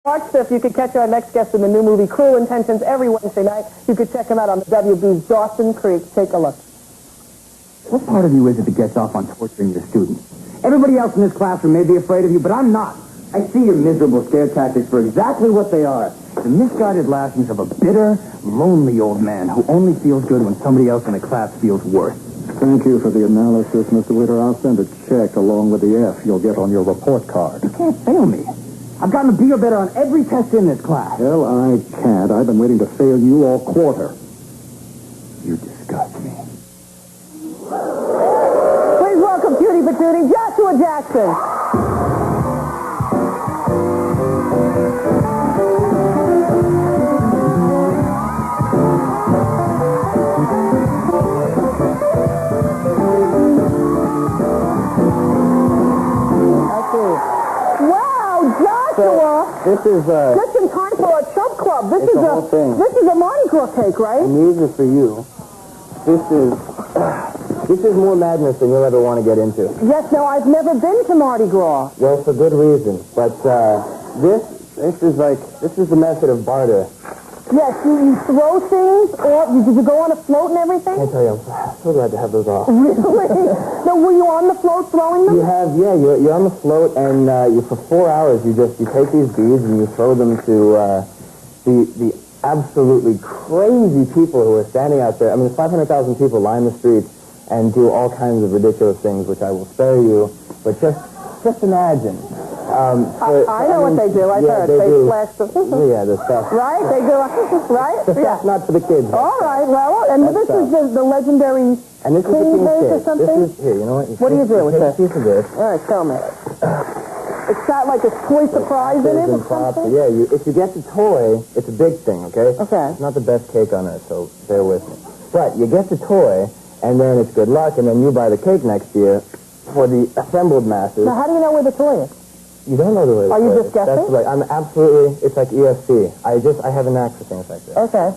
March 5th, you could catch our next guest in the new movie Cruel Intentions every Wednesday night. You could check him out on the WB's Dawson Creek. Take a look. What part of you is it that gets off on torturing your students? Everybody else in this classroom may be afraid of you, but I'm not. I see your miserable scare tactics for exactly what they are. The misguided lashings of a bitter, lonely old man who only feels good when somebody else in the class feels worse. Thank you for the analysis, Mr. Witter. I'll send a check along with the F you'll get on your report card. You can't fail me. I've gotten a B or better on every test in this class. Well, I can't. I've been waiting to fail you all quarter. You disgust me. Please welcome Cutie Patootie, Joshua Jackson. This is just in time for a chub club. This is the whole thing. This is a Mardi Gras cake, right? And these are for you. This is more madness than you'll ever want to get into. Yes, no, I've never been to Mardi Gras. Well, for good reason. But this is the method of barter. Yes, you throw things, or did you go on a float and everything? I tell you, I'm so glad to have those off. Really? So were you on the float throwing them? You're on the float, and for 4 hours you take these beads and you throw them to the absolutely crazy people who are standing out there. I mean, 500,000 people line the streets and do all kinds of ridiculous things, which I will spare you. But just imagine. I know what they do. I've heard. They flash the... Yeah, the stuff. Right? They do... Right? Yeah. Not for the kids. All right. Well, and this is the legendary... And this is the King's King's or cake. something? This is, here, you know what? What do you do with this? Take a piece of this. All right, tell me. It's got like a toy surprise in it or something? Yeah, if you get the toy, it's a big thing, okay? Okay. It's not the best cake on earth, so bear with me. But you get the toy, and then it's good luck, and then you buy the cake next year for the assembled masses. Now, how do you know where the toy is? You don't know the way. Are you just guessing? That's right. I'm absolutely. It's like ESC. I have a knack for things like that. Okay.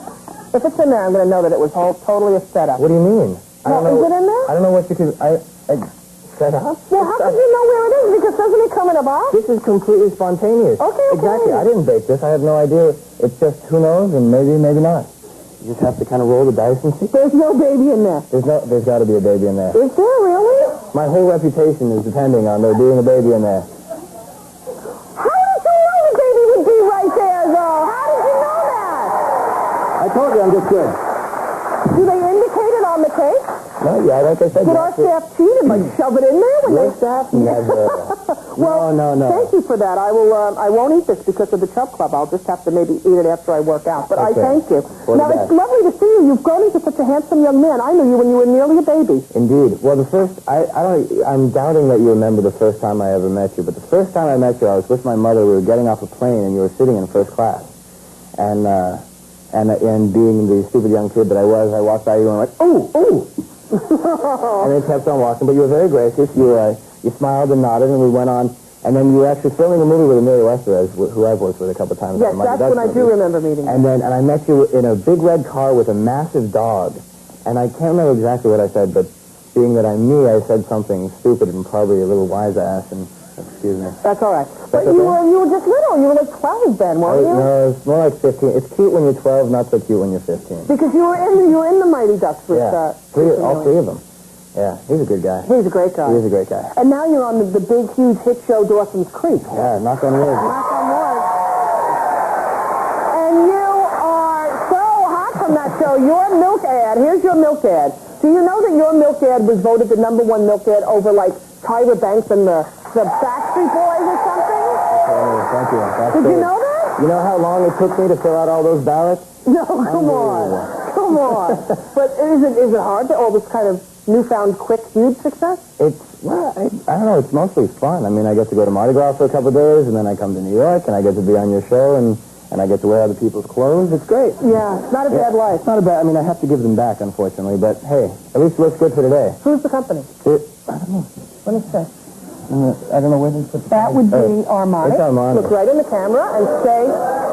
If it's in there, I'm going to know that it was totally a setup. What do you mean? Is it in there? I don't know what you could. Set up. Well, how could you know where it is? Because doesn't it come in a box? This is completely spontaneous. Okay. Exactly. I didn't bake this. I have no idea. It's just who knows, and maybe not. You just have to kind of roll the dice and see. There's no baby in there. There's got to be a baby in there. Is there really? My whole reputation is depending on there being a baby in there. How did you know the baby would be right there, though? How did you know that? I told you I'm just good. Do they indicate it on the cake? No, yeah, like I said. Did our staff cheat and shove it in there when Your staff? Never. Well, no. Thank you for that. I won't eat this because of the Chub Club. I'll just have to maybe eat it after I work out. But okay. I thank you. Now, it's lovely to see you. You've grown into such a handsome young man. I knew you when you were nearly a baby. Indeed. Well, I'm doubting that you remember the first time I ever met you, but the first time I met you, I was with my mother. We were getting off a plane, and you were sitting in first class. And being the stupid young kid that I was, I walked by you and went, ooh. And then kept on walking, but you were very gracious. You smiled and nodded, and we went on. And then you were actually filming a movie with Amelia Westerez, who I've worked with a couple of times. Yes, that's when I do remember meeting you. And I met you in a big red car with a massive dog. And I can't remember exactly what I said, but being that I'm me, I said something stupid and probably a little wise-ass, and excuse me. That's all right. But you were just little. You were like 12 then, weren't you? No, it's more like 15. It's cute when you're 12, not so cute when you're 15. Because you were in the Mighty Ducks with... all three of them. Yeah, he's a good guy. He's a great guy. He is a great guy. And now you're on the big, huge hit show Dawson's Creek. Yeah, knock on wood. Knock on wood. And you are so hot from that show. Your milk ad, here's your milk ad. Do you know that your milk ad was voted the #1 milk ad over, like, Tyra Banks and the Backstreet Boys or something? Okay, thank you. Did you know that? You know how long it took me to fill out all those ballots? No, come on. But is it hard to all this kind of newfound quick, huge success? I don't know. It's mostly fun. I mean, I get to go to Mardi Gras for a couple of days, and then I come to New York, and I get to be on your show, and I get to wear other people's clothes. It's great. Yeah, it's not a bad life. It's not a bad... I mean, I have to give them back, unfortunately, but hey, at least it looks good for today. Who's the company? I don't know. Let me say. I don't know where they put That would be Armani. It's Armani. Look right in the camera and say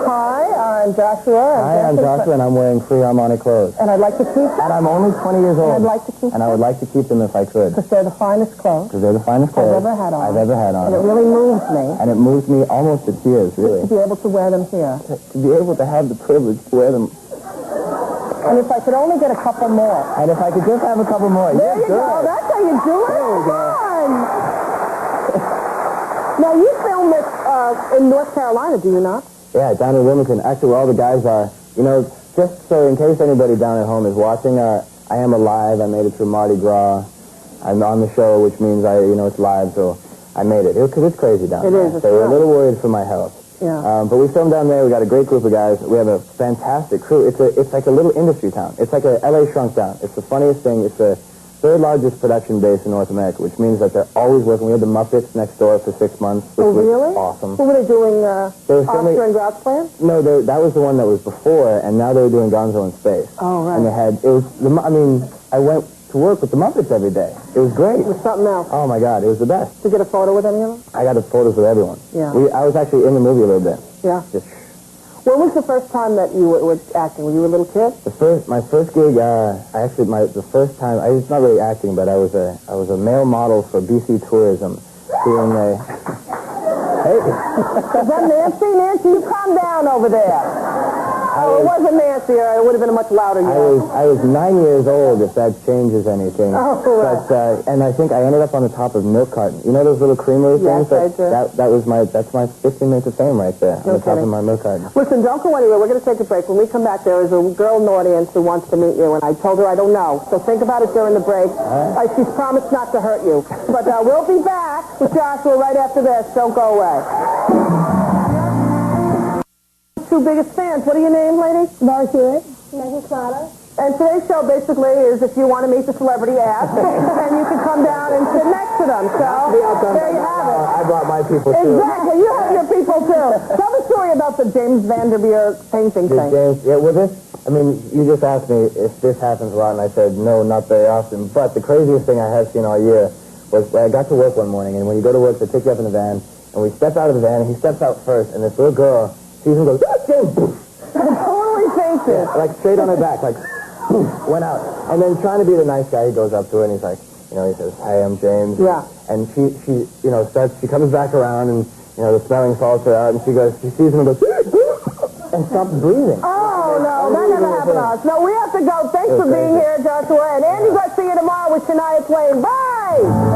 hi. Hi, I'm Joshua. Hi, I'm Joshua, and I'm wearing free harmonic clothes. And I'd like to keep them. And I'm only 20 years old. And I'd like to keep And I would like to keep them if I could. Because they're the finest clothes. Because they're the finest clothes I've ever had on. I've ever had on. And it really moves me. And it moves me almost to tears, really. To be able to wear them here. To be able to have the privilege to wear them. And if I could only get a couple more. And if I could just have a couple more. There you go. That's how you do it. There you go. Come on. Now, you film this in North Carolina, do you not? Yeah, down in Wilmington. Actually, where all the guys are. You know, just so in case anybody down at home is watching, I am alive. I made it through Mardi Gras. I'm on the show, which means it's live, so I made it. Because it's crazy down there. It is. So we're a little worried for my health. Yeah. But we filmed down there. We got a great group of guys. We have a fantastic crew. It's like a little industry town. It's like a LA shrunk down. It's the funniest thing. It's the third largest production base in North America, which means that they're always working. We had the Muppets next door for 6 months, which was awesome. What were they doing? Oscar and Grouch Plan? No, that was the one that was before, and now they were doing Gonzo in Space. Oh, right. And I went to work with the Muppets every day. It was great. It was something else. Oh my God, it was the best. Did you get a photo with any of them? I got the photos with everyone. Yeah. I was actually in the movie a little bit. Yeah. Just When was the first time that you were acting? Were you a little kid? my first gig, the first time, it's not really acting, but I was a male model for BC Tourism doing a, hey. Is that Nancy? Nancy, you calm down over there. It wasn't Nancy, or it would have been a much louder yell. I was 9 years old, if that changes anything. Oh, right. But, and I think I ended up on the top of milk carton. You know those little creamery Yes, things? I do. That's my 15 minutes of fame right there, on the top of my milk carton. Listen, don't go anywhere. We're going to take a break. When we come back, there is a girl in the audience who wants to meet you, and I told her I don't know. So think about it during the break. She's promised not to hurt you. But we'll be back with Joshua right after this. Don't go away. Two biggest fans. What are your names, lady? Rosie. And today's show basically is if you want to meet the celebrity act, and you can come down and sit next to them. So there you have it. I brought my people too. Exactly. You have your people too. Tell the story about the James Vanderveer painting thing. You just asked me if this happens a lot, and I said no, not very often. But the craziest thing I have seen all year was I got to work one morning, and when you go to work, they pick you up in the van, and we step out of the van, and he steps out first, and this little girl sees him go, James! Totally faked it. Yeah, like straight on her back, like, went out. And then trying to be the nice guy, he goes up to her, and he's like, he says, "Hi, I'm James." Yeah. And she comes back around, and, the smelling salts are out, and she sees him and goes, and stops breathing. Oh, no, that never happened to us. No, we have to go. Thanks for being here, Joshua. And Andy Garcia tomorrow with Shania Twain. Bye!